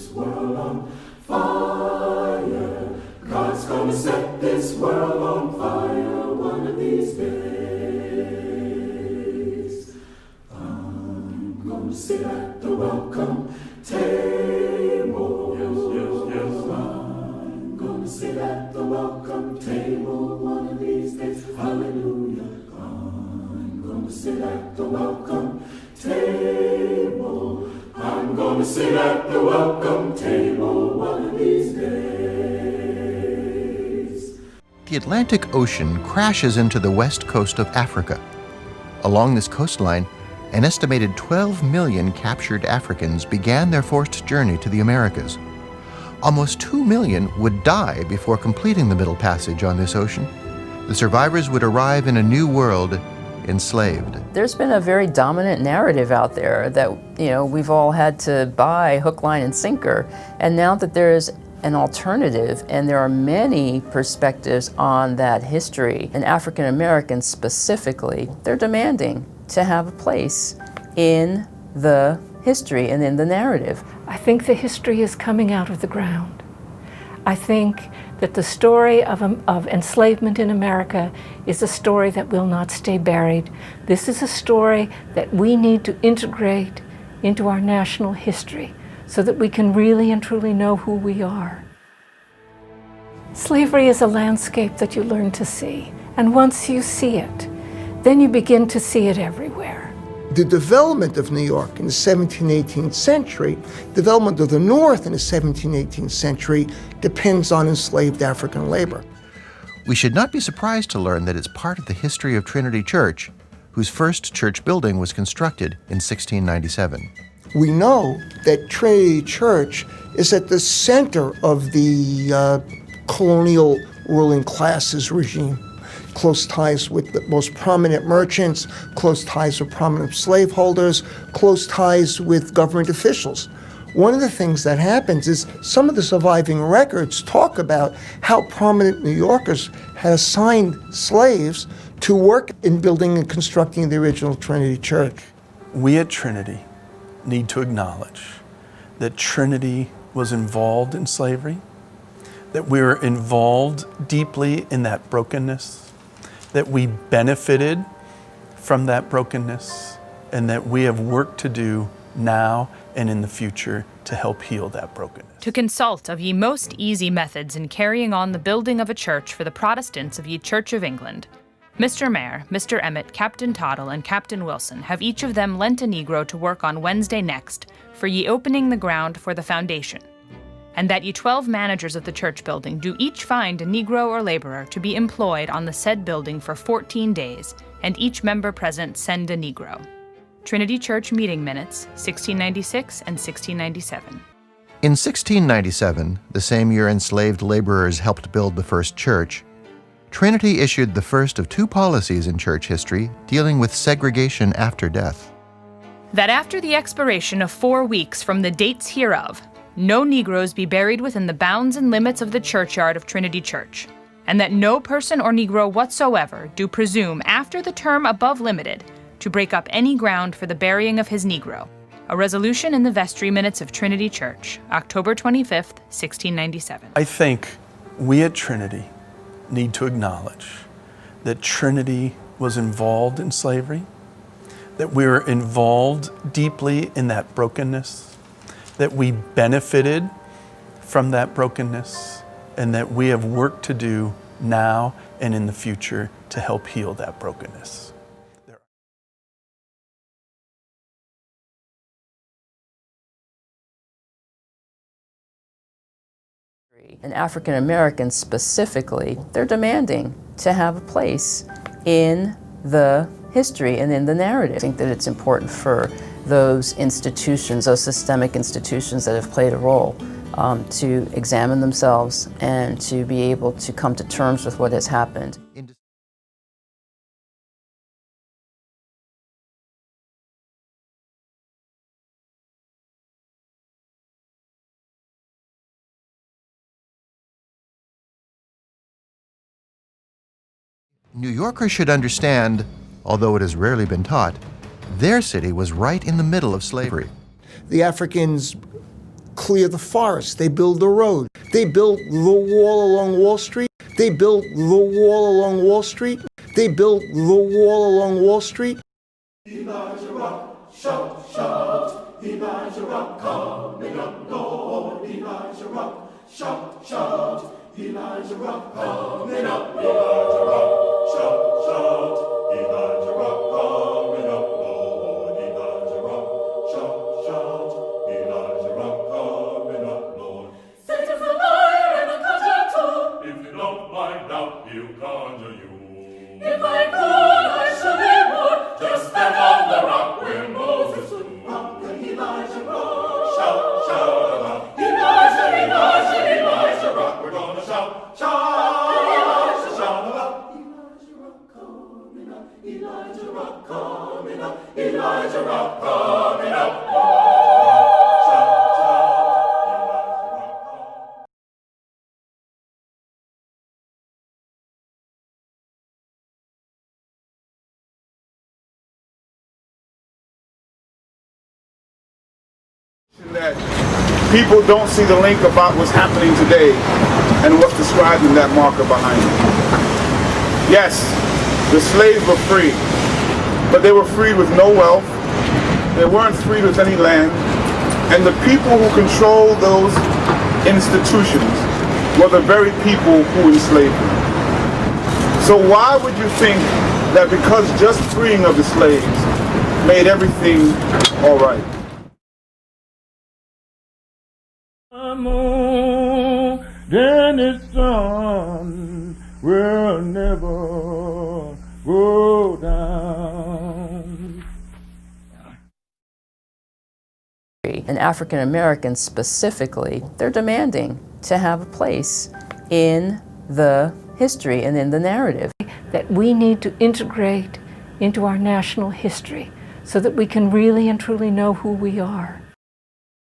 world on fire. God's gonna set this world on fire one of these days. I'm gonna sit at the welcome table. Yes. I'm gonna sit at the welcome table one of these days. Hallelujah. I'm gonna sit at the welcome table. I'm gonna sit at the welcome table one of these days. The Atlantic Ocean crashes into the west coast of Africa. Along this coastline, an estimated 12 million captured Africans began their forced journey to the Americas. Almost 2 million would die before completing the Middle Passage on this ocean. The survivors would arrive in a new world, enslaved. There's been a very dominant narrative out there that, we've all had to buy hook, line, and sinker. And now that there's an alternative, and there are many perspectives on that history, and African Americans specifically, they're demanding to have a place in the history and in the narrative. I think the history is coming out of the ground. I think that the story of enslavement in America is a story that will not stay buried. This is a story that we need to integrate into our national history so that we can really and truly know who we are. Slavery is a landscape that you learn to see, and once you see it, then you begin to see it everywhere. The development of New York in the 17th, 18th century, development of the North in the 17th, 18th century depends on enslaved African labor. We should not be surprised to learn that it's part of the history of Trinity Church, whose first church building was constructed in 1697. We know that Trinity Church is at the center of the colonial ruling classes regime. Close ties with the most prominent merchants, close ties with prominent slaveholders, close ties with government officials. One of the things that happens is some of the surviving records talk about how prominent New Yorkers had assigned slaves to work in building and constructing the original Trinity Church. We at Trinity need to acknowledge that Trinity was involved in slavery, that we were involved deeply in that brokenness, that we benefited from that brokenness, and that we have work to do now and in the future to help heal that brokenness. To consult of ye most easy methods in carrying on the building of a church for the Protestants of ye Church of England, Mr. Mayor, Mr. Emmett, Captain Toddle, and Captain Wilson have each of them lent a Negro to work on Wednesday next for ye opening the ground for the foundation, and that ye 12 managers of the church building do each find a Negro or laborer to be employed on the said building for 14 days, and each member present send a Negro. Trinity Church Meeting Minutes, 1696 and 1697. In 1697, the same year enslaved laborers helped build the first church, Trinity issued the first of two policies in church history dealing with segregation after death. That after the expiration of 4 weeks from the dates hereof, no Negroes be buried within the bounds and limits of the churchyard of Trinity Church, and that no person or Negro whatsoever do presume after the term above limited to break up any ground for the burying of his Negro. A resolution in the vestry minutes of Trinity Church, October 25th, 1697. I think we at Trinity need to acknowledge that Trinity was involved in slavery, that we were involved deeply in that brokenness, that we benefited from that brokenness, and that we have work to do now and in the future to help heal that brokenness. And African Americans specifically, they're demanding to have a place in the history and in the narrative. I think that it's important for those institutions, those systemic institutions that have played a role, to examine themselves and to be able to come to terms with what has happened. New Yorkers should understand, although it has rarely been taught, their city was right in the middle of slavery. The Africans clear the forest. They build the road. They built the wall along Wall Street. They built the wall along Wall Street. They built the wall along Wall Street. Elijah Rock, shout, shout. Elijah Rock, coming up, Lord. Elijah Rock, shout, shout. Elijah Rock, coming up, Elijah Rock, shout, shout. Elijah Rock, coming up, Lord. Elijah Rock, shout, shout. Elijah Rock, coming up, Lord. Satan's a liar and a conjure too. If you don't mind out, he'll conjure you. If I could, I should be more. Just stand on the rock where Moses stood. Rock and Elijah Rock, shout, shout about Elijah, Elijah, Elijah Rock. We're gonna shout, shout, Elijah, shout about Elijah Rock coming up, Elijah Rock coming up, Elijah Rock coming up. Shout, shout, Elijah Rock coming up. That people don't see the link about what's happening today and what's described in that marker behind it. Yes, the slaves were free, but they were freed with no wealth. They weren't freed with any land. And the people who control those institutions were the very people who enslaved them. So why would you think that because just freeing of the slaves made everything all right? Moon, then the sun will never go down. And African Americans specifically, they're demanding to have a place in the history and in the narrative. That we need to integrate into our national history so that we can really and truly know who we are.